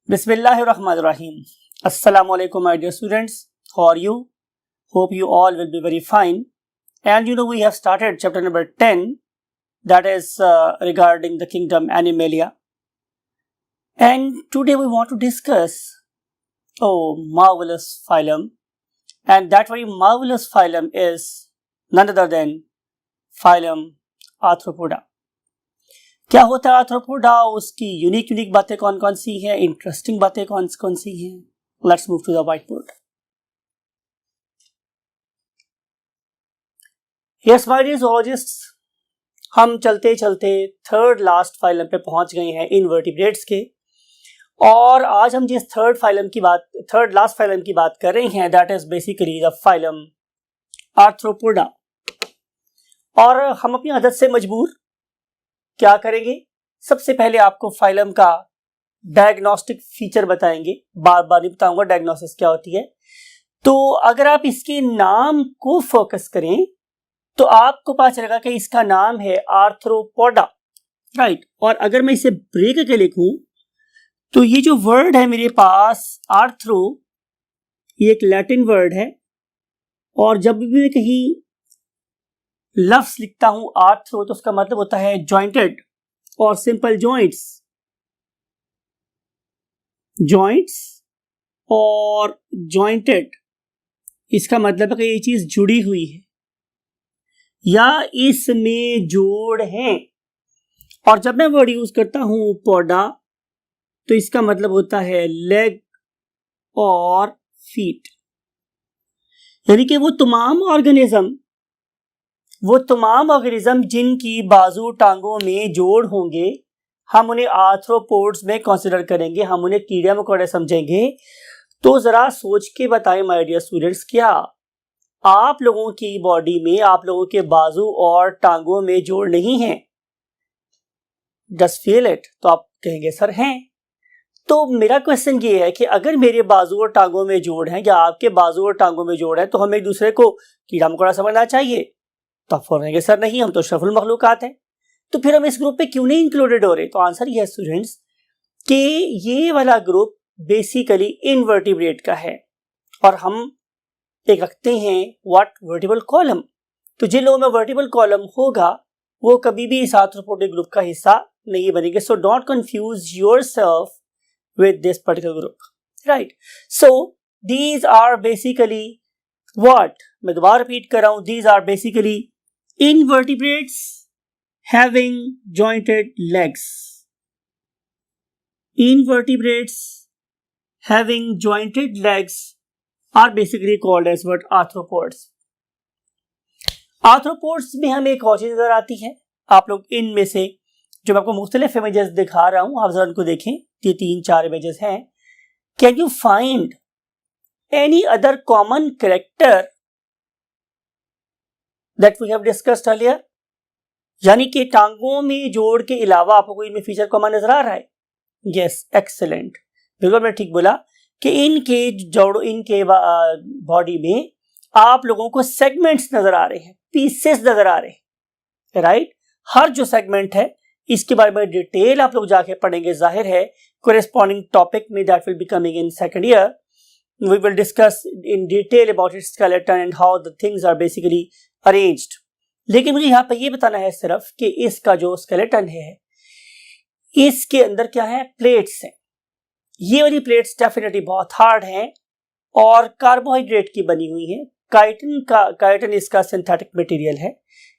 Bismillahirrahmanirrahim. Assalamu alaikum, my dear students. How are you? Hope you all will be very fine. And we have started chapter number 10, that is regarding the kingdom Animalia. And today we want to discuss marvelous phylum. And that very marvelous phylum is none other than phylum Arthropoda. क्या होता है arthropoda, उसकी unique बातें कौन कौन सी हैं, interesting बातें कौन कौन सी हैं. Let's move to the white board. Yes my dear zoologists, हम चलते चलते थर्ड लास्ट फाइलम पे पहुंच गए हैं इनवर्टिब्रेट्स के. और आज हम जिस थर्ड लास्ट फाइलम की बात कर रहे हैं, that is basically the phylum arthropoda. और हम अपनी आदत से मजबूर क्या करेंगे, सबसे पहले आपको फाइलम का डायग्नोस्टिक फीचर बताएंगे. बार बार नहीं बताऊंगा डायग्नोसिस क्या होती है. तो अगर आप इसके नाम को फोकस करें तो आपको पता चलेगा कि इसका नाम है आर्थ्रोपोडा, राइट. और अगर मैं इसे ब्रेक करके लिखूं तो ये जो वर्ड है मेरे पास आर्थ्रो, ये एक लैटिन वर्ड है. और जब भी मैं कहीं लफ्ज लिखता हूं आर्थ्रो तो उसका मतलब होता है जॉइंटेड और सिंपल जॉइंट्स और जॉइंटेड. इसका मतलब है कि ये चीज जुड़ी हुई है या इसमें जोड़ है. और जब मैं वर्ड यूज करता हूं पोडा तो इसका मतलब होता है लेग और फीट. यानी कि वो तमाम ऑर्गेनिज्म जिनकी बाजू टांगों में जोड़ होंगे, हम उन्हें आर्थ्रोपोड्स में कंसीडर करेंगे, हम उन्हें कीड़े मकोड़े समझेंगे. तो जरा सोच के बताएं माय डियर स्टूडेंट्स, क्या आप लोगों की बॉडी में, आप लोगों के बाजू और टांगों में जोड़ नहीं है? Just feel it. तो आप कहेंगे सर हैं. तो मेरा क्वेश्चन ये है कि अगर मेरे बाजू और टांगों में जोड़ है या आपके बाजू और टांगों में जोड़ है तो हमें एक दूसरे को कीड़ा मकोड़ा समझना चाहिए. तो आप बोलेंगे सर नहीं, हम तो अशरफुल मखलूकात हैं. तो फिर हम इस ग्रुप पे क्यों नहीं इंक्लूडेड हो रहे? तो आंसर ये है स्टूडेंट्स कि ये वाला ग्रुप बेसिकली इनवर्टिब्रेट का है और हम एक रखते हैं व्हाट, वर्टिबल कॉलम. तो जिन लोगों में वर्टिबल कॉलम होगा वो कभी भी इस आर्थ्रोपोडिक ग्रुप का हिस्सा नहीं बनेंगे. So don't confuse yourself with this particular group, right. So these are basically what, मैं दोबारा रिपीट कर रहा हूं, these are basically invertebrates having jointed legs. Invertebrates having jointed legs are basically called as what, arthropods. Arthropods में हमें एक और चीज नजर आती है. आप लोग इनमें से जो मैं आपको मुख्तलिफ इमेजेस दिखा रहा हूं, आप जरा उनको देखें. ये 3-4 इमेजेस हैं. Can you find any other common character that we have discussed earlier? यानी कि टांगों में जोड़ के अलावा आपको कोई इनमें फीचर कॉमन नजर आ रहा है? यस, एक्सेलेंट, बिल्कुल मैं ठीक बोला कि इनके बॉडी में आप लोगों को सेगमेंट्स नजर आ रहे हैं, पीसेस नजर आ रहे हैं, राइट. हर जो सेगमेंट है इसके बारे में डिटेल आप लोग जाके पढ़ेंगे. जाहिर है कोरेस्पॉन्डिंग टॉपिक में that will be coming in second year. We will discuss in detail about its skeleton and how the things are basically arranged. लेकिन मुझे यहाँ पे ये बताना है सिर्फ कि इसका जो स्केलेटन है इसके अंदर क्या है, प्लेट्स हैं. ये वाली प्लेट्स डेफिनेटली बहुत हार्ड हैं और कार्बोहाइड्रेट की बनी हुई हैं. काइटिन इसका सिंथेटिक मटेरियल है.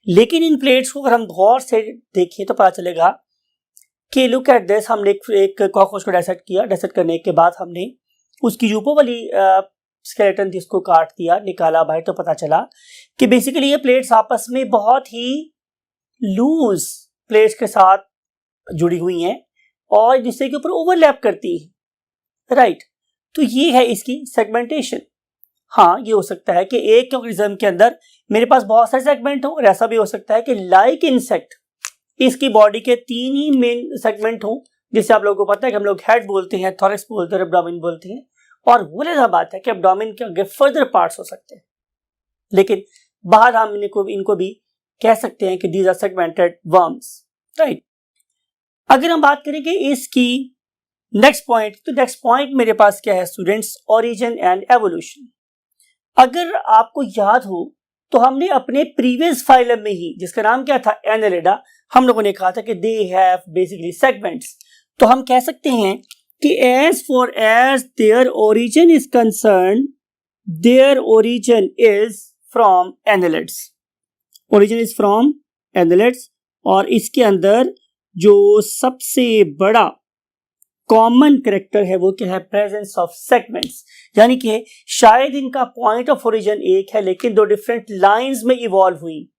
लेकिन इन प्लेट्स को अगर हम गौर से देखें तो पता चलेगा कि लुक एट दिस. हमने एक कॉकरोच को डायसेक्ट किया. डायसेक्ट करने के बाद हमने उसकी जो ऊपर वाली स्केलेटन थी उसको काट दिया, निकाला बाहर, तो पता चला कि बेसिकली ये प्लेट्स आपस में बहुत ही लूज प्लेट्स के साथ जुड़ी हुई हैं और जिससे के ऊपर ओवरलैप करती है, राइट. तो ये है इसकी सेगमेंटेशन. हाँ, ये हो सकता है कि एक ऑर्गेनिज्म के अंदर मेरे पास बहुत सारे सेगमेंट हो, और ऐसा भी हो सकता है कि लाइक इंसेक्ट इसकी बॉडी के 3 ही मेन सेगमेंट हो, जिससे आप लोगों को पता है कि हम लोग हेड बोलते हैं, थॉरैक्स बोलते हैं, एब्डोमेन बोलते हैं. और वो अलग बात है कि एब्डोमेन के आगे फर्दर पार्ट्स हो सकते हैं, लेकिन बाहर हम इनको भी कह सकते हैं कि these are segmented worms, right. अगर हम बात करें कि इसकी नेक्स्ट पॉइंट, तो नेक्स्ट पॉइंट मेरे पास क्या है स्टूडेंट्स, ओरिजिन एंड एवोल्यूशन। अगर आपको याद हो तो हमने अपने प्रीवियस फाइलम में ही, जिसका नाम क्या था एनालिडा, हम लोगों ने कहा था कि दे हैव बेसिकली सेगमेंट्स। तो हम कह सकते हैं कि as far as their origin is concern, their origin is from annelids, origin is from annelids. और इसके अंदर जो सबसे बड़ा कॉमन करेक्टर है वो क्या है, प्रेजेंस ऑफ सेगमेंट्स, यानी कि शायद इनका पॉइंट ऑफ ओरिजिन एक है लेकिन दो डिफरेंट लाइंस में इवॉल्व हुई,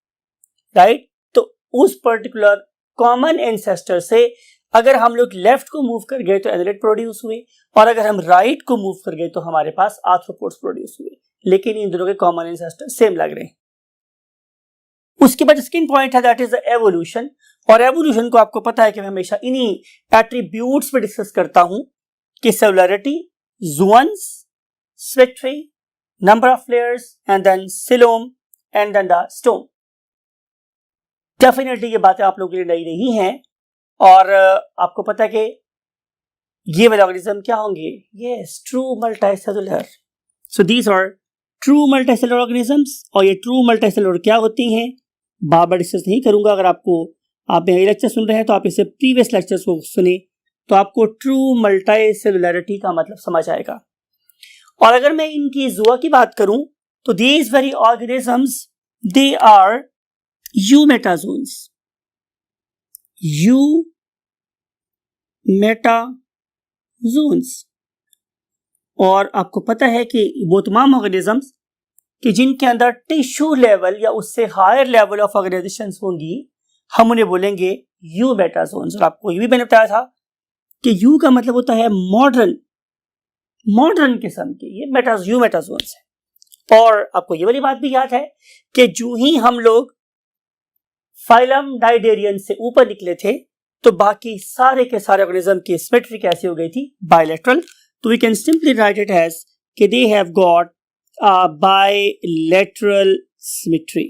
राइट। तो उस पर्टिकुलर कॉमन एंसेस्टर से अगर हम लोग लेफ्ट को मूव कर गए तो एनालिड प्रोड्यूस हुए, और अगर हम राइट को मूव कर गए तो हमारे पास आर्थ्रोपोड्स प्रोड्यूस हुए, लेकिन इन दोनों के कॉमन एंसेस्टर सेम लग रहे हैं। उसके बाद सेकंड पॉइंट है दैट इज द एवोल्यूशन, और एवोल्यूशन को आपको पता है कि मैं हमेशा इन्हीं एट्रीब्यूट्स पे डिस्कस करता हूं कि cellularity, zones, symmetry, number of layers and then coelom and then the stome. Definitely ये बातें आप लोगों के लिए नई नहीं हैं, और आपको पता है कि ये वाले ऑर्गेनिज्म क्या होंगे, yes, true multicellular. So these are true multicellular organisms. और ये ट्रू मल्टीसेलुलर क्या होती हैं बार बार डिस्कस नहीं करूंगा। अगर आप मेरे लेक्चर सुन रहे हैं तो आप इसे प्रीवियस लेक्चर्स को सुने तो आपको ट्रू मल्टीसेलुलरिटी का मतलब समझ आएगा। और अगर मैं इनकी जुआ की बात करूं तो these very organisms they are eumetazoans, eumetazoans. और आपको पता है कि वो तमाम ऑर्गेनिजम्स कि जिनके अंदर टिश्यू लेवल या उससे हायर लेवल ऑफ ऑर्गेनाइजेशंस होंगी, हम उन्हें बोलेंगे यूमेटाजोन्स। और आपको ये भी मैंने बताया था कि यू का मतलब होता है मॉडर्न, मॉडर्न किस्म के ये यूमेटाजोन्स है। और आपको ये वाली बात भी याद है कि जो ही हम लोग फाइलम डायडेरियन से ऊपर निकले थे तो बाकी सारे के सारे ऑर्गेनिज्म की सिमेट्री कैसी हो गई थी, बायलैटरल। तो we can simply write it as कि they have got bilateral symmetry.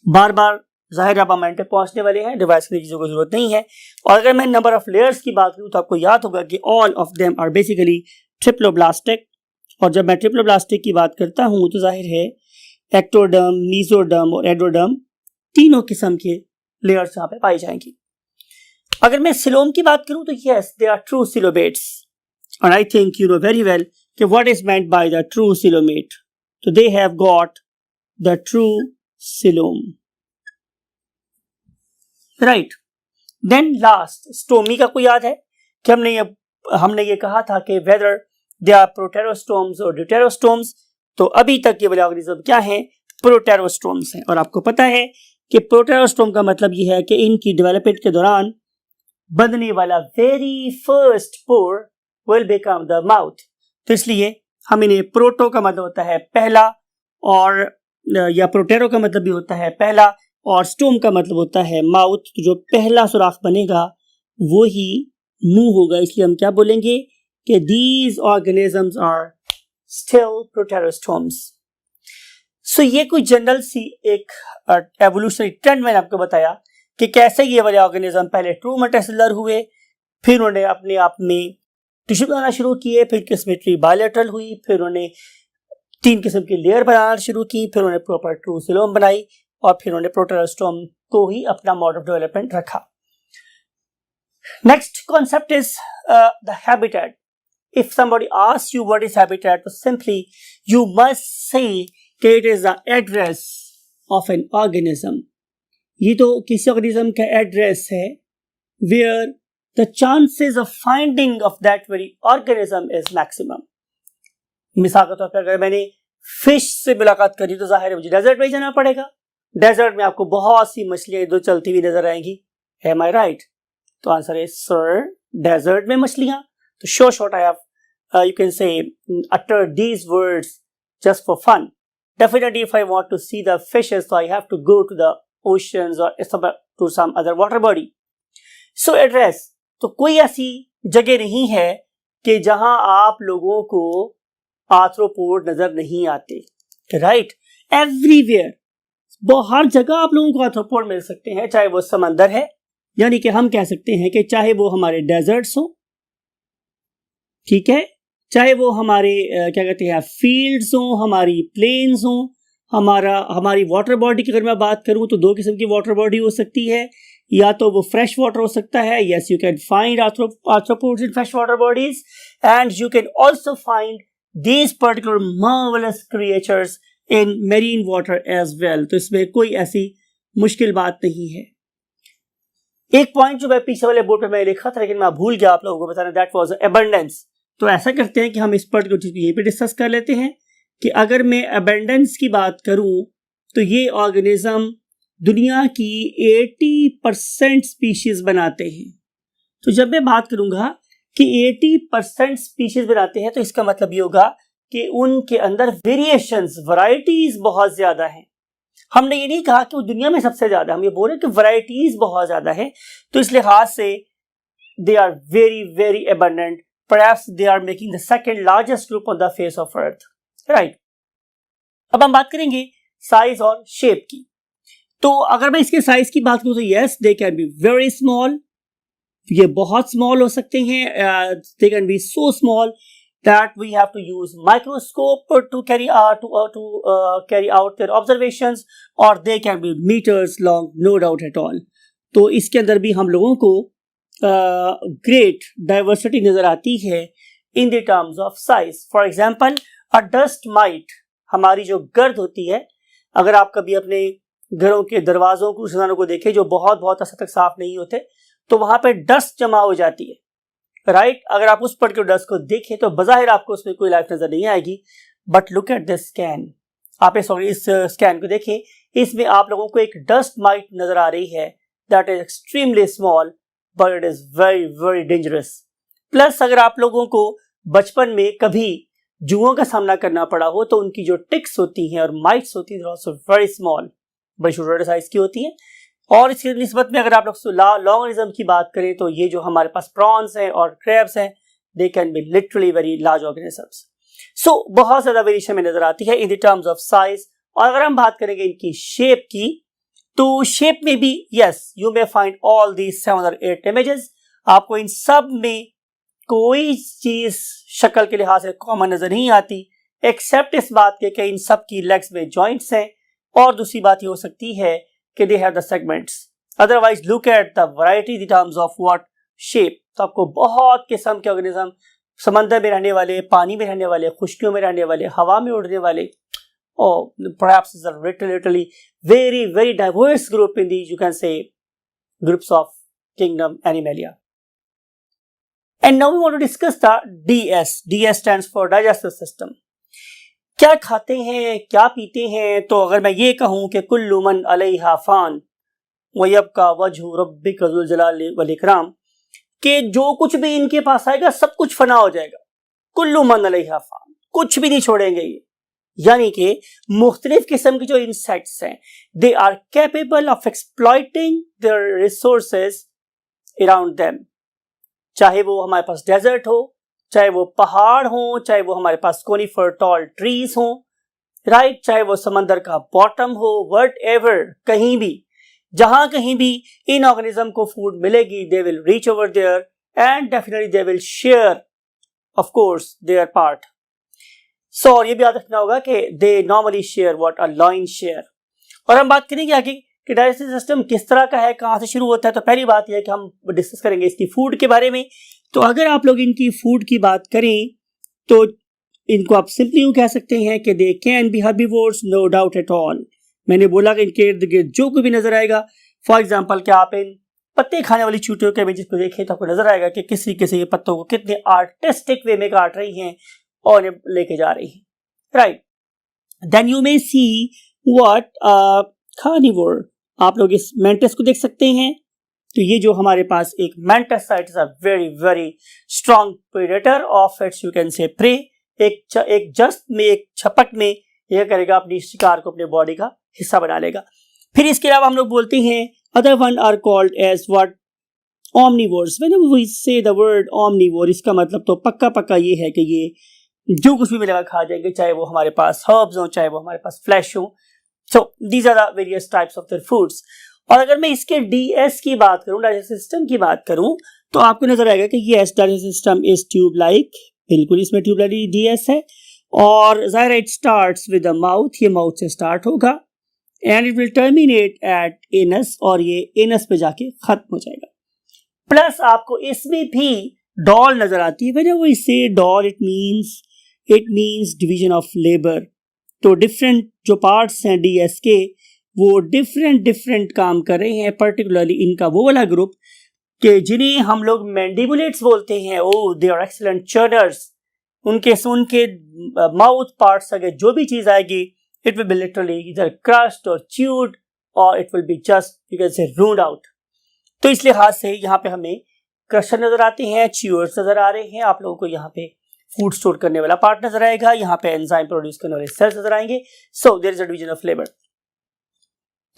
बार बार जाहिर आप मोमेंट पे पहुंचने वाले हैं, डिवाइस करने की जरूरत नहीं है। और अगर मैं नंबर ऑफ लेयर्स की बात करूं तो आपको याद होगा कि all of them are basically triploblastic. और जब मैं ट्रिप्लोब्लास्टिक की बात करता हूं तो जाहिर है एक्टोडर्म, मीजोडर्म और एंडोडर्म तीनों किस्म के लेयर्स यहाँ पे पाई जाएंगी। अगर मैं सिलोम की बात करूं तो yes, they are true coelomates. और I think you know very well कि what is meant by the true coelomate. तो they have got the true coelom, right. Then last stomy का को याद है कि हमने ये कहा था कि वेदर दे आर प्रोटेरोस्टोम्स और ड्यूटेरोस्टोम्स। तो अभी तक ये वाले ऑर्गेनिज्म क्या हैं, प्रोटेरोस्टोम्स हैं। और आपको पता है कि प्रोटेरोस्टोम का मतलब ये है कि इनकी डेवलपमेंट के दौरान बनने वाला very first pore will become the mouth. तो इसलिए हम इन्हें प्रोटो का मतलब होता है पहला, और या प्रोटेरो का मतलब भी होता है पहला, और स्टोम का मतलब होता है माउथ। तो जो पहला सुराख बनेगा वो ही मुंह होगा, इसलिए हम क्या बोलेंगे कि दीज ऑर्गेनिजम्स आर स्टिल प्रोटेरोस्टोम्स। सो ये कोई जनरल सी एक एवोल्यूशनरी ट्रेंड मैंने आपको बताया कि कैसे ये वाले ऑर्गेनिज्म पहले ट्रू मल्टीसेलुलर हुए, फिर उन्होंने अपने आप में टिश्यू बनाना शुरू किए, फिर सिमेट्री बायलैटरल हुई, फिर उन्होंने 3 किस्म की लेयर बनाना शुरू की, फिर उन्होंने प्रॉपर ट्रू सिलोम बनाई, और फिर उन्होंने प्रोटेरोस्टोम को ही अपना मोड ऑफ डेवलपमेंट रखा। Next concept is the habitat. If somebody asks you what is habitat, so simply you must say that it is the address of an organism. ये तो किसी organism का address है where the chances of finding of that very organism is maximum. मिसाल के तौर पर अगर मैंने फिश से मुलाकात करी तो जाहिर है मुझे डेजर्ट में जाना पड़ेगा। डेजर्ट में आपको बहुत सी मछलियां इधर चलती हुई नजर आएंगी। Am I right? तो आंसर है सर, डेजर्ट में मछलियां। तो short I have you can say utter these words just for fun. Definitely if I want to see the fishes, so I have to go to the oceans or to some other water body. So address, तो कोई ऐसी जगह नहीं है कि जहां आप लोगों को आर्थ्रोपोड नजर नहीं आते, राइट। एवरीवेयर, हर जगह आप लोगों को आर्थ्रोपोड मिल सकते हैं, चाहे वो समंदर है, यानी कि हम कह सकते हैं कि चाहे वो हमारे डेजर्ट्स हो, ठीक है, चाहे वो हमारे क्या कहते हैं फील्ड्स हों, हमारी प्लेन्स हों, हमारी वाटर बॉडी की अगर मैं बात करूं तो दो किस्म की वाटर बॉडी हो सकती है, या तो वो फ्रेश वाटर हो सकता है, yes you can find arthropods in fresh water bodies, and you can also find these particular marvellous creatures in marine water as well. तो इसमें कोई ऐसी मुश्किल बात नहीं है। एक पॉइंट जो मैं पीछे वाले बोर्ड पे मैं लिखा था लेकिन मैं भूल गया आप लोगों को बताना, दैट वाज अबंडेंस। तो ऐसा करते हैं कि हम इस पर्टिकुलर चीज यहीं पे डिस्कस कर लेते हैं कि अगर मैं अबंडेंस की बात करूं तो ये ऑर्गेनिज्म दुनिया की 80% स्पीशीज बनाते हैं। तो जब मैं बात करूंगा कि 80% स्पीशीज बनाते हैं तो इसका मतलब ये होगा कि उनके अंदर वेरिएशंस, वैरायटीज बहुत ज्यादा हैं। हमने ये नहीं कहा कि वो दुनिया में सबसे ज्यादा, हम ये बोल रहे हैं कि वैरायटीज बहुत ज्यादा है। तो इस लिहाज से they are very very abundant, perhaps they are making the second largest group on the face of earth, right. अब हम बात करेंगे साइज और शेप की। तो अगर मैं इसके साइज की बात करूं तो yes they can be very small, ये बहुत स्मॉल हो सकते हैं, they can B so small that we have to use microscope to carry out their observations, or they can be meters long, no doubt at all. तो इसके अंदर भी हम लोगों को great diversity नजर आती है in the terms of size. For example, a dust mite, हमारी जो गर्द होती है, अगर आप कभी अपने घरों के दरवाजों को, रोशनानों को देखें जो बहुत बहुत हद तक साफ नहीं होते, तो वहां पे डस्ट जमा हो जाती है, राइट। अगर आप उस पर्टिकुलर डस्ट को देखें तो बज़ाहिर आपको उसमें कोई लाइफ नजर नहीं आएगी, but look at this scan, आप इस स्कैन को देखें, इसमें आप लोगों को एक डस्ट माइट नजर आ रही है that is extremely small but it is very very dangerous. Plus अगर आप लोगों को बचपन में कभी जुओं का सामना करना पड़ा हो तो उनकी जो टिक्स होती हैं और माइट्स होती हैं आल्सो वेरी स्मॉल, बड़ी छोटे साइज की होती हैं। और इसकी निस्बत में अगर आप लोग लॉन्ग ऑर्गेनिज्म की बात करें तो ये जो हमारे पास प्रॉन्स हैं और क्रैब्स हैं, they can be literally very large organisms. So बहुत ज्यादा वेरिएशन में नजर आती है in the terms of size. और अगर हम बात करेंगे इनकी शेप की, तो शेप में भी yes you may find all these 7 or 8 images. आपको इन सब में कोई चीज शक्ल के लिहाज से कॉमन नजर नहीं आती, एक्सेप्ट इस बात के कि इन सब की लेग्स में जॉइंट्स हैं, और दूसरी बात ये हो सकती है कि they have the segments. Otherwise, look at the variety in terms of what shape. तो आपको बहुत किस्म के ऑर्गेनिज्म, समंदर में रहने वाले, पानी में रहने वाले, खुश्कियों में रहने वाले, हवा में उड़ने वाले, or perhaps is a literally very very diverse group in these, you can say, groups of kingdom Animalia. And now we want to discuss the DS. DS stands for digestive system. क्या खाते हैं, क्या पीते हैं? तो अगर मैं ये कहूं कि कुल्लु मन अलैहा फान वयब्का वजहु रब्बिका ज़ुल जलाली वल इकराम, कि जो कुछ भी इनके पास आएगा सब कुछ फना हो जाएगा। कुल्लु मन अलैहा फान, कुछ भी नहीं छोड़ेंगे ये। यानी कि मुख्तलिफ किस्म के जो इंसेक्ट्स हैं, they are capable of exploiting their resources around them. चाहे वो हमारे पास डेजर्ट हो, चाहे वो पहाड़ हो, चाहे वो हमारे पास कोनिफर टॉल ट्रीज हो, राइट, चाहे वो समंदर का बॉटम हो, व्हाटएवर, कहीं भी, जहां कहीं भी इन ऑर्गेनिज्म को फूड मिलेगी, they will reach over there and definitely they will share of course their part. So ये भी याद रखना होगा कि they normally share what a lion share. और हम बात करेंगे आगे कि डाइजेस्टिव सिस्टम किस तरह का है, कहां से शुरू होता है। तो पहली बात यह है कि हम डिस्कस करेंगे इसकी फूड के बारे में। तो अगर आप लोग इनकी फूड की बात करें तो इनको आप सिंपली यूं कह सकते हैं कि they can be herbivores, no doubt at all. मैंने बोला कि इनके इर्द गिर्द जो कोई भी नजर आएगा, फॉर एग्जाम्पल कि आप इन पत्ते खाने वाली चींटियों के इमेजेस को देखें तो आपको नजर आएगा कि किस तरीके से ये पत्तों को कितने आर्टिस्टिक वे में काट रही हैं और लेके जा रही हैं, right. Then you may see what carnivore, आप लोग इस मेंटिस को देख सकते हैं। तो ये जो हमारे पास एक मेंटिस है, it is a very very strong predator of its you can say prey. एक जस्ट में, एक छपक में यह करेगा, अपनी शिकार को अपने बॉडी का हिस्सा बना लेगा। फिर इसके अलावा हम लोग बोलते हैं other one are called as what omnivores. Whenever we say the word omnivore, इसका मतलब तो पक्का पक्का ये है कि ये जो कुछ भी मिलेगा खा जाएंगे, चाहे वो हमारे पास हर्ब्स हो, चाहे वो हमारे पास फ्लैश हो. So these are the various types of their foods. और अगर मैं इसके डीएस की बात करूं, डाइजेस्टिव सिस्टम की बात करूं, तो आपको नजर आएगा कि ये digestive system is tube like, बिल्कुल इसमें ट्यूबुलरी डीएस है। और जाहिर it starts with the mouth, ये माउथ से स्टार्ट होगा and it will terminate at anus, और ये एनस पे जाके खत्म हो जाएगा। प्लस आपको इसमें भी डॉल नजर आती है। व्हेनेवर वी से doll it means division of labour. तो डिफरेंट जो पार्ट्स हैं डीएस के वो डिफरेंट काम कर रहे हैं, पर्टिकुलरली इनका वो वाला ग्रुप कि जिन्हें हम लोग मैंडिबुलेट्स बोलते हैं। Oh they are excellent churners. उनके माउथ पार्ट्स अगर जो भी चीज आएगी इट विल बी लिटरली इधर क्रश्ड और च्यूड, और it will be just you can say rude out. तो इस लिहाज से यहाँ पे हमें क्रशर नजर आते हैं, च्यूअर्स नजर आ रहे हैं, आप लोगों को यहाँ पे फूड स्टोर करने वाला पार्ट नजर आएगा, यहाँ पे एंजाइम प्रोड्यूस करने वाले सेल्स नजर आएंगे। So there is a division of labour.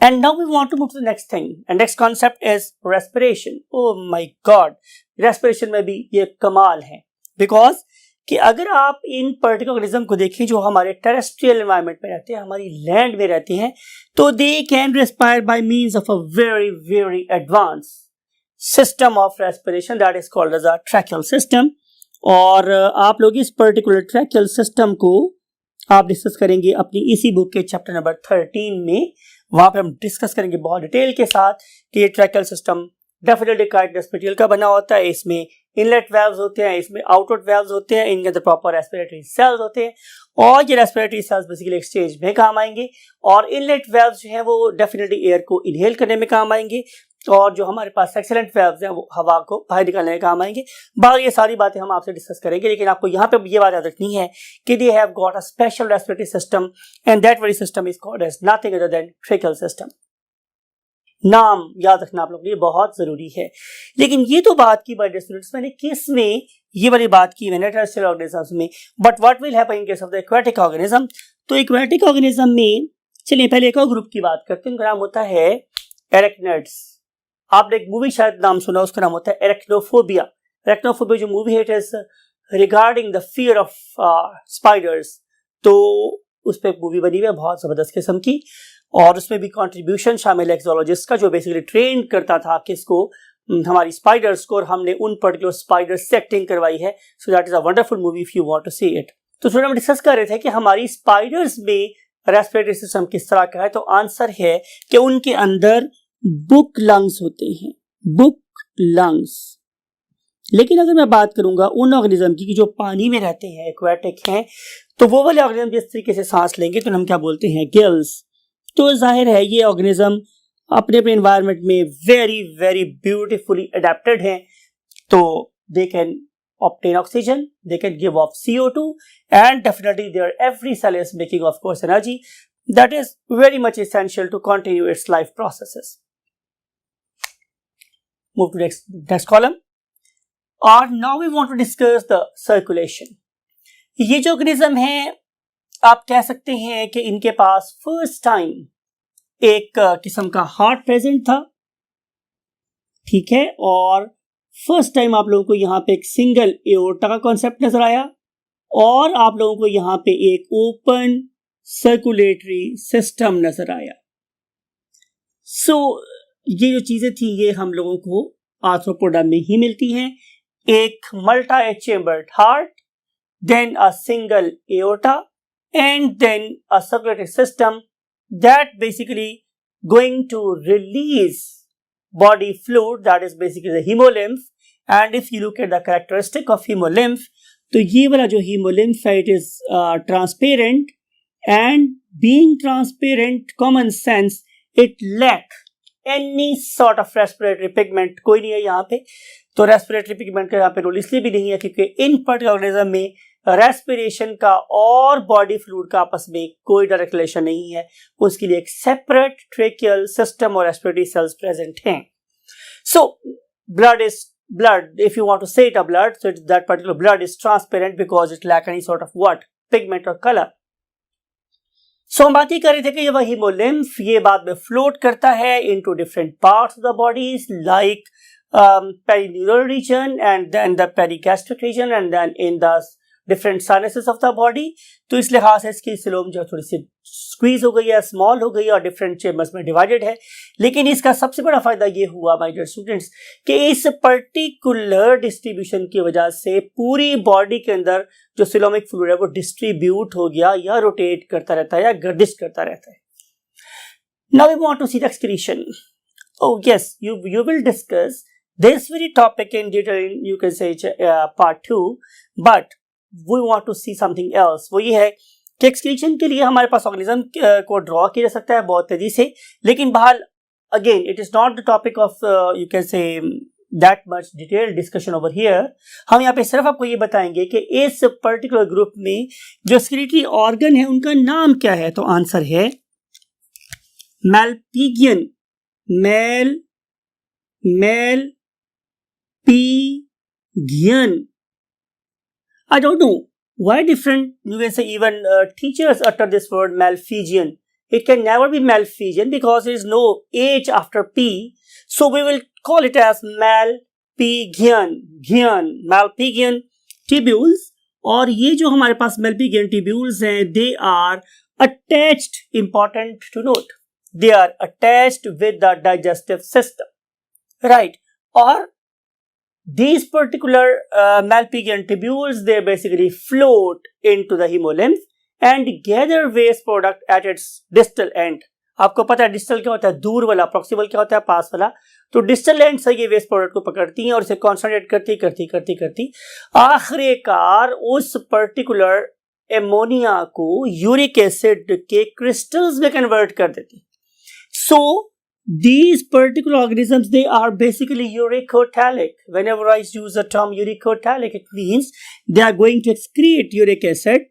And now we want to move to the next thing, and next concept is respiration. Oh my God, respiration में भी ये कमाल है, because कि अगर आप इन पर्टिकुलर ऑर्गेनिज्म को देखें जो हमारे टेरेस्ट्रियल एनवायरनमेंट में रहते हैं, हमारी लैंड में रहते हैं, तो they can respire by means of a very very advance system of respiration that is called as a tracheal system. और आप लोग इस पर्टिकुलर ट्रैकियल सिस्टम को आप डिस्कस करेंगे अपनी इसी बुक के चैप्टर नंबर 13 में। वहां पे हम डिस्कस करेंगे बहुत डिटेल के साथ कि ये tracheal system definitely chitinous material का बना होता है। इसमें इनलेट वेल्व्स होते हैं, इसमें आउटलेट वेल्व्स होते हैं, इनके अंदर प्रॉपर रेस्पिरेटरी सेल्स होते हैं, और ये रेस्पिरेटरी सेल्स बेसिकली एक्सचेंज में काम आएंगे। और इनलेट वेल्व्स जो हैं वो डेफिनेटली एयर को इनहेल करने में काम आएंगे, और जो हमारे पास एक्सीलेंट वेल्व्स हैं वो हवा को बाहर निकालने में काम आएंगे। बाकी ये सारी बातें हम आपसे डिस्कस करेंगे, लेकिन आपको यहाँ पे ये बात याद रखनी है कि they have got a special respiratory system and that very system is called as nothing other than tracheal system. नाम याद रखना आप लोगों के लिए बहुत जरूरी है। लेकिन ये तो बात की बाय स्टूडेंट्स, मैंने किस में ये वाली बात की मैंने टेरेस्ट्रियल ऑर्गेनिजम्स में, but what will happen in case of the aquatic organism. तो एक्वेटिक ऑर्गेनिज्म में चलिए पहले एक और ग्रुप की बात करते हैं, उनका नाम होता है एरेक्निड्स। आपने एक मूवी शायद नाम सुना, उसका नाम होता है एरेक्नोफोबिया। एरेक्नोफोबिया जो मूवी है it is regarding the fear of spiders. तो उस पर मूवी बनी हुई है बहुत जबरदस्त किस्म की, और उसमें भी कंट्रीब्यूशन शामिल है एक ज़ूलॉजिस्ट का जो बेसिकली ट्रेन करता था किसको, हमारी स्पाइडर्स को, और हमने उन पर्टिकुलर स्पाइडर्स से एक्टिंग करवाई है। So that is a wonderful movie if you want to see it. तो थोड़ा हम डिस्कस कर रहे थे कि हमारी स्पाइडर्स में रेस्पिरेटरी सिस्टम किस तरह का है। तो आंसर है कि उनके अंदर बुक लंग्स होते हैं, बुक लंग्स। लेकिन अगर मैं बात करूंगा उन ऑर्गेनिज्म की जो पानी में रहते हैं, एक्वेटिक हैं, तो वो वाले ऑर्गेनिज्म जिस तरीके से सांस लेंगे तो हम क्या बोलते हैं, गिल्स। तो जाहिर है ये ऑर्गेनिज्म अपने अपने एनवायरनमेंट में वेरी वेरी ब्यूटीफुली अडेप्टेड हैं। तो they can obtain oxygen, they can give off CO2, and definitely their every cell is making of course energy that is very much essential to continue its life processes. Move to next column. और now we want to discuss the circulation. ये जो organism है आप कह सकते हैं कि इनके पास फर्स्ट टाइम एक किस्म का हार्ट प्रेजेंट था, ठीक है, और फर्स्ट टाइम आप लोगों को यहाँ पे एक सिंगल एओर्टा का कॉन्सेप्ट नजर आया, और आप लोगों को यहाँ पे एक ओपन सर्कुलेटरी सिस्टम नजर आया। सो ये जो चीजें थी ये हम लोगों को आर्थ्रोपोडा में ही मिलती हैं। एक multi chambered heart, then a single aorta, and then a circulatory system that basically going to release body fluid, that is basically the hemolymph. And if you look at the characteristic of hemolymph, तो ये वाला जो hemolymph है it is transparent, and being transparent common sense it lack any sort of respiratory pigment, कोई नहीं है यहाँ पे। तो respiratory pigment का यहाँ पे रोल इसलिए भी नहीं है क्योंकि इन पर्टिकुलर ऑर्गेनिज्म में रेस्पिरेशन का और बॉडी फ्लूइड का आपस में कोई डायरेक्ट रिलेशन नहीं है, उसके लिए एक सेपरेट ट्रेकियल सिस्टम और रेस्पिरेटरी सेल्स प्रेजेंट हैं। So blood if you want to say it a blood, so that particular blood is transparent because it lack any sort of what pigment or color. So हम बात ही कर रहे थे कि ये वही hemolymph ये बाद में फ्लोट करता है into different parts of the bodies like perineural region and then the perigastric region and then in the different sinuses of the body, तो इस लिहाज से इसकी सिलोम जो थोड़ी सी स्क्वीज हो गई है, स्मॉल हो गई है और डिफरेंट चेम्बर्स में डिवाइडेड है। लेकिन इसका सबसे बड़ा फायदा ये हुआ माय डियर स्टूडेंट्स कि इस पर्टिकुलर डिस्ट्रीब्यूशन की वजह से पूरी बॉडी के अंदर जो सिलोमिक फ्लूइड है वो डिस्ट्रीब्यूट हो गया या रोटेट करता रहता है या गर्दिश करता रहता है। Now we want to see the excretion. Oh yes, you will discuss this very topic in detail in, you can say, part 2, but we want to see something else। वो ये है कि एक्सक्रीशन के लिए हमारे पास ऑर्गेनिज्म को draw किया जा सकता है बहुत तेजी से, लेकिन बहरहाल again it is not the topic of you can say that much detail discussion over here. हम यहाँ पे सिर्फ आपको ये बताएंगे कि इस पर्टिकुलर ग्रुप में जो एक्सक्रीटरी ऑर्गन है उनका नाम क्या है। तो आंसर है मैलपिगियन, Malpighian। I don't know why different, you can say, even teachers utter this word Malpighian. It can never be Malpighian because there is no H after P, so we will call it as Malpighian। Malpighian tubules, और ये जो हमारे पास Malpighian tubules हैं, they are attached, important to note, they are attached with the digestive system, right? Or these particular Malpighian tubules, they basically float into the hemolymph and gather waste product at its distal end। आपको पता है distal क्या होता है, दूर वाला, proximal क्या होता है, पास वाला। तो डिस्टल एंड से ये वेस्ट प्रोडक्ट को पकड़ती हैं और इसे कॉन्संट्रेट करती आखिरकार उस पर्टिकुलर एमोनिया को यूरिक एसिड के क्रिस्टल्स में कन्वर्ट कर देती। So these particular organisms, they are basically uricotalic। Whenever I use the term uricotalic, it means they are going to excrete uric acid।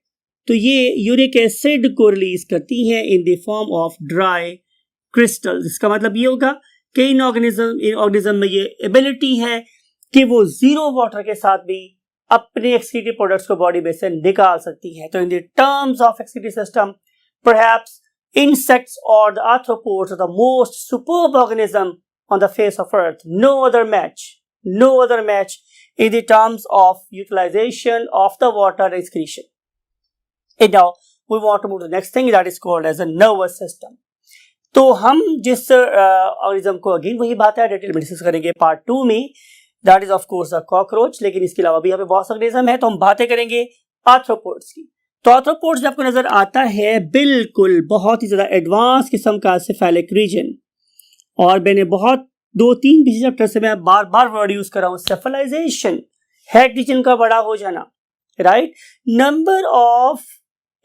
तो ये यूरिक एसिड को release करती हैं in the form of dry crystals. इसका मतलब ये होगा कि इन ऑर्गेनिज्म में ये एबिलिटी है कि वो जीरो वाटर के साथ भी अपने एक्सक्रीटरी प्रोडक्ट्स को बॉडी में से निकाल सकती है। तो इन the terms of excretory system, perhaps insects or the arthropods are the most superb organism on the face of earth। no other match in the terms of utilization of the water excretion। And now we want to move to the next thing, that is called as a nervous system। तो हम जिस organism को again वही बात है detail में discuss करेंगे part 2 में, that is of course a cockroach. लेकिन इसके अलावा भी यहाँ पे बहुत से ऑर्गेनिज्म है, तो हम बातें करेंगे आर्थ्रोपोड्स की। तो आर्थ्रोपोड्स आपको नजर आता है बिल्कुल बहुत ही ज्यादा एडवांस किस्म का सेफेलिक रीजन, और मैंने बहुत 2-3 पिछले चैप्टर से मैं बार बार वर्ड यूज कर रहा हूं, सेफलाइजेशन, हेड रीजन का बड़ा हो जाना, right. Number of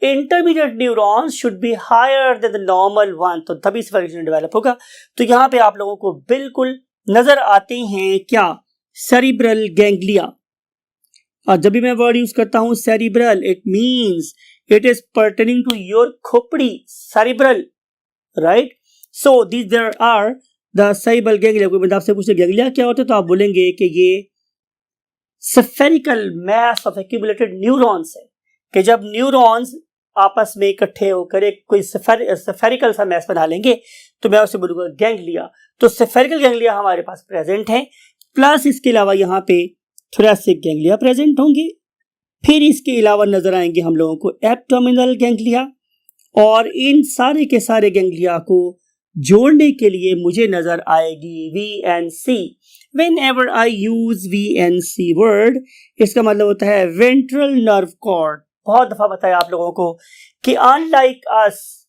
intermediate neurons should be higher than the normal one, तो तभी सेफलाइजेशन डेवलप होगा। तो यहाँ पे आप लोगों को बिल्कुल नजर आते हैं क्या, सेरिब्रल गैंग्लिया। और जब भी मैं वर्ड यूज करता हूं cerebral, it means it is pertaining to your खोपड़ी, cerebral, right. So this there are the cerebral ganglia. कोई बंदा आपसे पूछे गैंग्लिया क्या होता है, तो आप बोलेंगे कि ये spherical mass of accumulated neurons है, कि जब न्यूरॉन्स आपस में इकट्ठे होकर एक कोई स्फेरिकल सा मैस बना लेंगे तो मैं उसे बोलूंगा गैंग्लिया। तो स्फेरिकल गैंग्लिया हमारे पास प्रेजेंट है, प्लस इसके अलावा यहाँ पे थोरेसिक गैंग्लिया प्रेजेंट होंगे। फिर इसके अलावा नजर आएंगे हम लोगों को एब्डोमिनल गैंग्लिया, और इन सारे के सारे गैंग्लिया को जोड़ने के लिए मुझे नजर आएगी VNC। Whenever I use VNC word, इसका मतलब होता है वेंट्रल नर्व कॉर्ड। बहुत दफा बताया आप लोगों को कि unlike us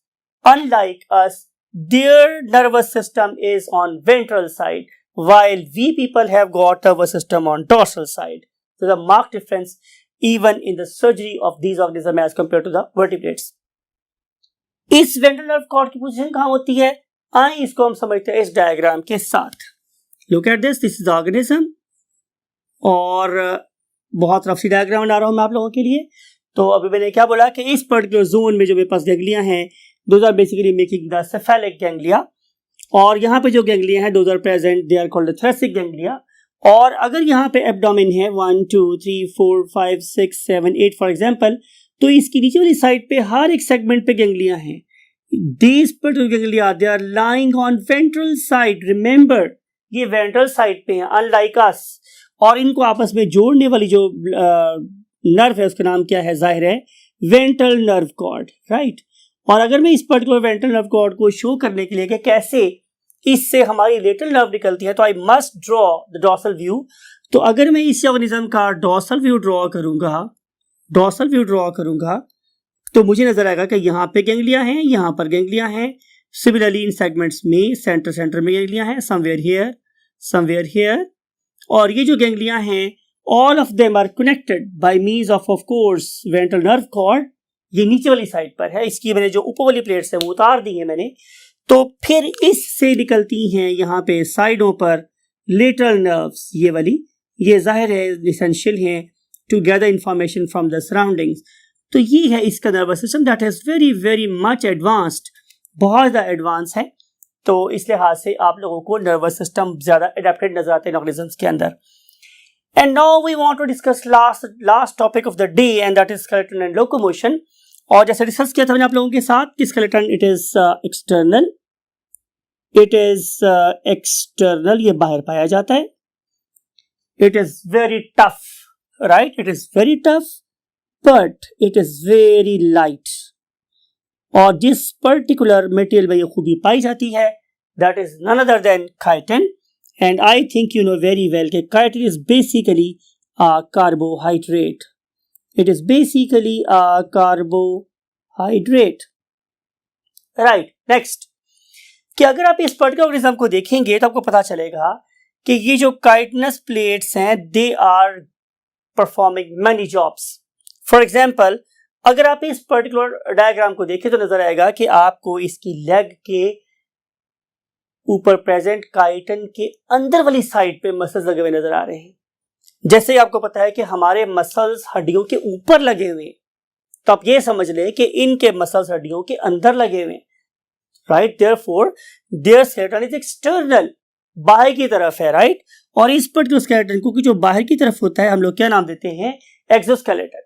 their nervous system is on ventral side, while we people have got nervous system on dorsal side। So the marked difference even in the surgery of these organisms as compared to the vertebrates। इस ventral nerve cord की position कहाँ होती है, आइए इसको हम समझते हैं इस डायग्राम के साथ। Look at this is the organism, और बहुत रफ सी डायग्राम बना रहा हूं मैं आप लोगों के लिए। तो अभी मैंने क्या बोला कि इस पर्टिकुलर जोन में जो मेरे पास गैंग्लिया हैं, those are basically making the cephalic ganglia, और यहाँ पे जो गैंग्लिया है those are present, they are called thoracic ganglia. और अगर यहाँ पे एब्डोमेन है 1 2 3 4 5 6 7 8 फॉर एग्जांपल, तो इसकी नीचे वाली साइड पे हर एक सेगमेंट पे गैंग्लिया हैं। These particular ganglia, they are lying on ventral side। Remember, ये वेंट्रल साइड पे हैं अनलाइक अस, और इनको आपस में जोड़ने वाली जो नर्व है उसका नाम क्या है, जाहिर है वेंट्रल नर्व कॉर्ड, राइट। और अगर मैं इस पर्टिकुलर वेंट्रल नर्व कॉर्ड को शो करने के लिए कि कैसे इससे हमारी लेटरल नर्व निकलती है, तो I must draw the dorsal view. तो अगर मैं इस ऑर्गेनिज्म का डॉर्सल व्यू ड्रॉ करूंगा तो मुझे नजर आएगा कि यहाँ पे गैंग्लिया हैं, यहाँ पर गैंग्लिया हैं। सिमिलरली इन सेगमेंट्स में सेंटर में गैंग्लिया हैं, समवेयर हियर। और ये जो गैंग्लिया हैं, all of them are connected by means of course ventral nerve cord. ये नीचे वाली साइड पर है, इसकी मैंने जो ऊपर वाली प्लेट्स है वो उतार दी है मैंने। तो फिर इससे निकलती हैं यहाँ पे साइडों पर लेटरल नर्व्स, ये वाली, ये जाहिर है एसेंशियल हैं to gather information from the surroundings. तो ये है इसका nervous system that is very very much advanced, बहुत ज़्यादा एडवांस है। तो इस लिहाज से आप लोगों को नर्वस सिस्टम ज़्यादा एडेप्टेड नजर आते हैं ऑर्गेनिजम्स के अंदर। And now we want to discuss last topic of the day and that is skeleton and locomotion. और जैसे डिस्कस किया था मैंने आप लोगों के साथ कि स्केलेटन इट इज एक्सटर्नल, ये बाहर पाया जाता है। It is very tough, right, it is very tough but it is very light. और जिस पर्टिकुलर मटेरियल में ये खूबी पाई जाती है that is none other than chitin. And I think you know very well कि chitin is basically a carbohydrate. It is basically a carbohydrate. Right. Next. कि अगर आप इस पर्टिकुलर ऑर्गेनिज्म को देखेंगे तो आपको पता चलेगा कि ये जो काइटिनस प्लेट्स हैं they are performing many jobs. For example, अगर आप इस पर्टिकुलर डायग्राम को देखें तो नजर आएगा कि आपको इसकी लेग के ऊपर प्रेजेंट काइटिन के अंदर वाली साइड पे मसल्स लगे हुए नजर आ रहे हैं। जैसे ही आपको पता है कि हमारे मसल्स हड्डियों के ऊपर लगे हुए हैं, तो आप ये समझ लें कि इनके मसल्स हड्डियों के अंदर लगे हुए हैं, right. Therefore their skeleton is external, बाहर की तरफ है, राइट। और इस पर्टिकुलर स्केलेटन को जो बाहर की तरफ होता है हम लोग क्या नाम देते हैं, एक्सोस्केलेटन।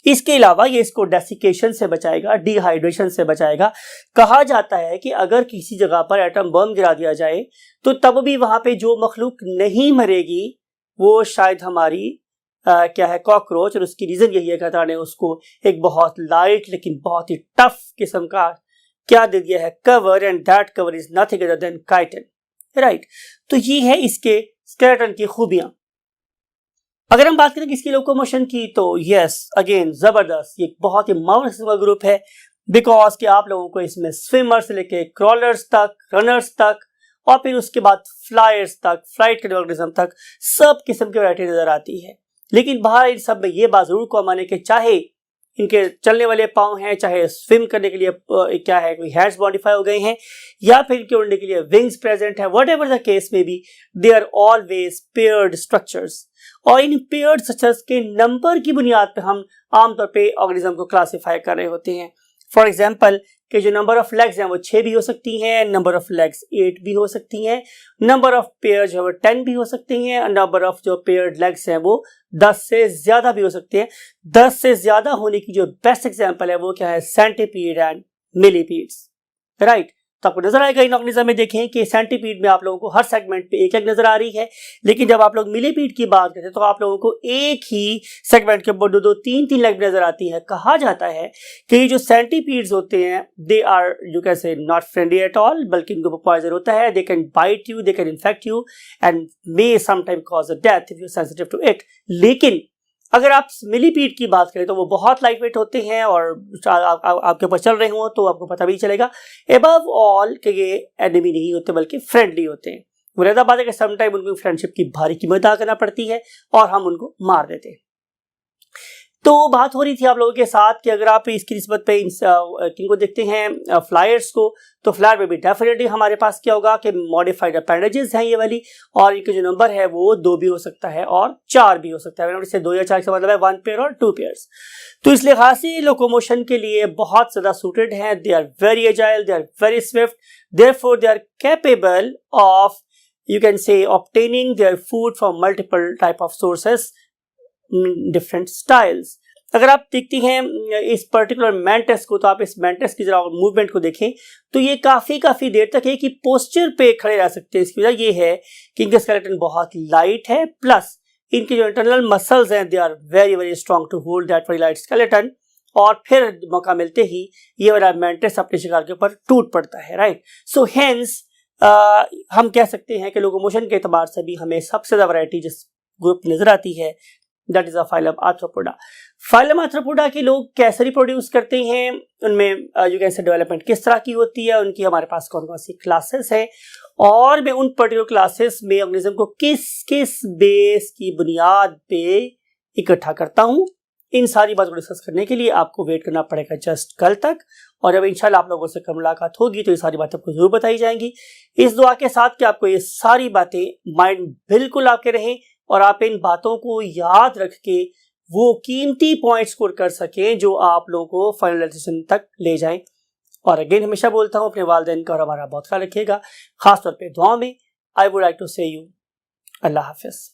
इसके अलावा ये इसको डेसिकेशन से बचाएगा, डिहाइड्रेशन से बचाएगा। कहा जाता है कि अगर किसी जगह पर एटम बम गिरा दिया जाए तो तब भी वहां पे जो मखलूक नहीं मरेगी वो शायद हमारी क्या है, कॉकरोच। और उसकी रीजन यही है कि ने उसको एक बहुत लाइट लेकिन बहुत ही टफ किस्म का क्या दे दिया है, cover, and that cover is nothing other than chitin, right. तो ये है इसके स्केलेटन की खूबियां। अगर हम बात करें इसकी लोकोमोशन की तो यस अगेन जबरदस्त, ये बहुत ही मार्वलस ग्रुप है बिकॉज कि आप लोगों को इसमें स्विमर से लेके क्रॉलर्स तक, रनर्स तक, और फिर उसके बाद फ्लायर्स तक, फ्लाइट के ऑर्गेनिज्म तक सब किस्म की वैरायटी नजर आती है। लेकिन बाहर इन सब में ये बात जरूर को माने कि चाहे इनके चलने वाले पाँव हैं, चाहे स्विम करने के लिए क्या है कोई हैंड्स मॉडिफाई हो गए हैं, या फिर इनके उड़ने के लिए विंग्स प्रेजेंट है, whatever the case may be, they are always paired structures. और इन पेयर्ड स्ट्रक्चर्स के नंबर की बुनियाद पर हम आमतौर पर ऑर्गेनिज्म को क्लासीफाई कर रहे होते हैं। फॉर एग्जाम्पल कि जो नंबर ऑफ लेग्स हैं वो 6 भी हो सकती हैं, नंबर ऑफ लेग्स 8 भी हो सकती हैं, नंबर ऑफ पेयर जो है 10 भी हो सकती हैं, और नंबर ऑफ जो पेयर्ड लेग्स हैं वो 10 से ज्यादा भी हो सकते हैं। 10 से ज्यादा होने की जो बेस्ट एग्जांपल है वो क्या है, सेंटीपीड एंड मिलीपीड्स, राइट। तो आपको नजर आएगा इन ऑर्गेनिज्म में देखें कि सेंटीपीड में आप लोगों को हर सेगमेंट पे एक एक नजर आ रही है, लेकिन जब आप लोग मिलीपीड की बात करते हैं तो आप लोगों को एक ही सेगमेंट के ऊपर 2-2, 3-3 लेग नजर आती है। कहा जाता है कि ये जो सेंटीपीड्स होते हैं they are you can say not friendly at all, बल्कि इनको पॉइजन होता है, they can bite you, they can infect you and may sometime cause a death if you sensitive to it. लेकिन अगर आप मिलीपीड की बात करें तो वो बहुत लाइट वेट होते हैं और आपके ऊपर चल रहे हो तो आपको पता भी चलेगा। एबव ऑल कि ये एनिमी नहीं होते बल्कि फ्रेंडली होते हैं। मुरादा बात है कि समटाइम उनको फ्रेंडशिप की भारी कीमत अदा करना पड़ती है और हम उनको मार देते हैं। तो बात हो रही थी आप लोगों के साथ कि अगर आप इसकी निस्बत पे किनको देखते हैं फ्लायर्स को, तो फ्लायर में भी डेफिनेटली हमारे पास क्या होगा कि मॉडिफाइड अपेंडेजेस हैं ये वाली, और इनके जो नंबर है वो 2 भी हो सकता है और 4 भी हो सकता है। इससे 2 या 4 से मतलब है 1 पेयर और 2 पेयर्स। तो इसलिए खासी लोकोमोशन के लिए बहुत ज्यादा सूटेड हैं। They are very agile, they are very swift, therefore they are capable of you can say obtaining their food from multiple type of sources, different styles। अगर आप देखती हैं इस पर्टिकुलर मैंटिस को, तो आप इस मैंटिस की जरा मूवमेंट को देखें तो ये काफी देर तक है कि पोस्चर पे खड़े रह सकते हैं। इसकी वजह ये है कि इनका स्केलेटन बहुत लाइट है, प्लस इनके जो इंटरनल मसल्स हैं they are very very strong to hold that very light skeleton, और फिर मौका मिलते ही ये वाला मैंटिस अपने शिकार के ऊपर टूट पड़ता है, राइट। सो हेंस हम कह सकते हैं कि लोकोमोशन के एतबार से भी हमें सबसे ज़्यादा वैरायटी जिस ग्रुप नजर आती है that is a phylum arthropoda. Phylum arthropoda के लोग कैसे रिप्रोड्यूस करते हैं, उनमें यू कैन से डेवलपमेंट किस तरह की होती है, उनकी हमारे पास कौन कौन सी क्लासेस है, और मैं उन पर्टिकुलर क्लासेस में ऑर्गेनिज्म को किस किस बेस की बुनियाद पे इकट्ठा करता हूँ, इन सारी बातों को डिस्कस करने के लिए आपको वेट करना पड़ेगा जस्ट कल तक। और जब इंशाल्लाह आप लोगों से कल मुलाकात होगी तो ये सारी बातें आपको जरूर बताई जाएंगी, इस दुआ के साथ कि आपको ये सारी बातें माइंड बिल्कुल आपके रहें और आप इन बातों को याद रख के वो कीमती पॉइंट स्कोर कर सकें जो आप लोगों को फाइनलाइजेशन तक ले जाएं। और अगेन हमेशा बोलता हूँ, अपने वालिदैन का और हमारा बहुत ख्याल रखिएगा, खासतौर पर दुआ में। आई वुड लाइक टू से यू अल्लाह हाफिज।